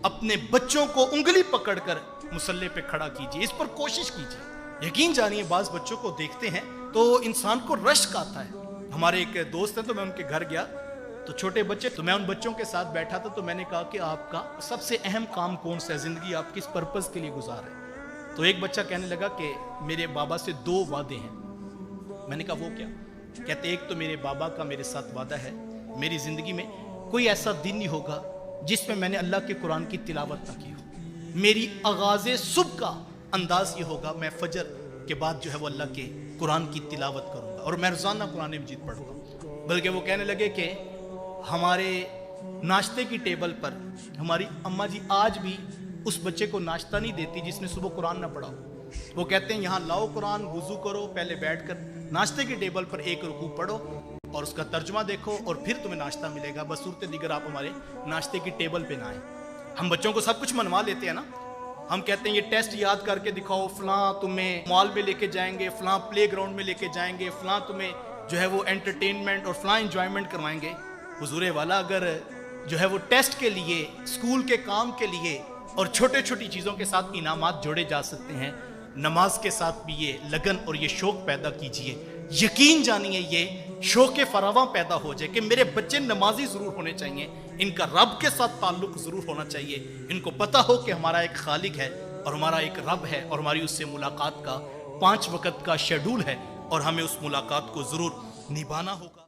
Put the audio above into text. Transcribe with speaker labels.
Speaker 1: اپنے بچوں کو انگلی پکڑ کر مصلی پہ کھڑا کیجئے، اس پر کوشش کیجئے۔ یقین جانیے بعض بچوں کو دیکھتے ہیں تو انسان کو رشک آتا ہے۔ ہمارے ایک دوست ہیں تو میں ان کے گھر گیا تو چھوٹے بچے، تو میں ان بچوں کے ساتھ بیٹھا تھا، تو میں نے کہا کہ آپ کا سب سے اہم کام کون سا ہے، زندگی آپ کس پرپس کے لیے گزار رہے ہیں؟ تو ایک بچہ کہنے لگا کہ میرے بابا سے 2 وعدے ہیں۔ میں نے کہا وہ کیا؟ کہتے ایک تو میرے بابا کا میرے ساتھ وعدہ ہے، میری زندگی میں کوئی ایسا دن نہیں ہوگا جس میں میں نے اللہ کے قرآن کی تلاوت نہ کی ہو۔ میری آغاز صبح کا انداز یہ ہوگا، میں فجر کے بعد جو ہے وہ اللہ کے قرآن کی تلاوت کروں گا اور میں روزانہ قرآن مجید پڑھوں گا۔ بلکہ وہ کہنے لگے کہ ہمارے ناشتے کی ٹیبل پر ہماری اماں جی آج بھی اس بچے کو ناشتہ نہیں دیتی جس نے صبح قرآن نہ پڑھا ہو۔ وہ کہتے ہیں یہاں لاؤ قرآن، وضو کرو، پہلے بیٹھ کر ناشتے کی ٹیبل پر 1 رکوع پڑھو اور اس کا ترجمہ دیکھو اور پھر تمہیں ناشتہ ملے گا، بس صورت دیگر آپ ہمارے ناشتے کی ٹیبل پہ نہ آئیں۔ ہم بچوں کو سب کچھ منوا لیتے ہیں نا، ہم کہتے ہیں یہ ٹیسٹ یاد کر کے دکھاؤ، فلاں تمہیں مال میں لے کے جائیں گے، فلاں پلے گراؤنڈ میں لے کے جائیں گے، فلاں تمہیں جو ہے وہ انٹرٹینمنٹ اور فلاں انجوائمنٹ کروائیں گے۔ حضور والا اگر جو ہے وہ ٹیسٹ کے لیے، اسکول کے کام کے لیے اور چھوٹے چھوٹی چیزوں کے ساتھ انعامات جوڑے جا سکتے ہیں، نماز کے ساتھ بھی یہ لگن اور یہ شوق پیدا کیجئے۔ یقین جانیے یہ شوق فراواں پیدا ہو جائے کہ میرے بچے نمازی ضرور ہونے چاہیے، ان کا رب کے ساتھ تعلق ضرور ہونا چاہیے، ان کو پتہ ہو کہ ہمارا ایک خالق ہے اور ہمارا ایک رب ہے اور ہماری اس سے ملاقات کا 5 وقت کا شیڈول ہے اور ہمیں اس ملاقات کو ضرور نبھانا ہوگا۔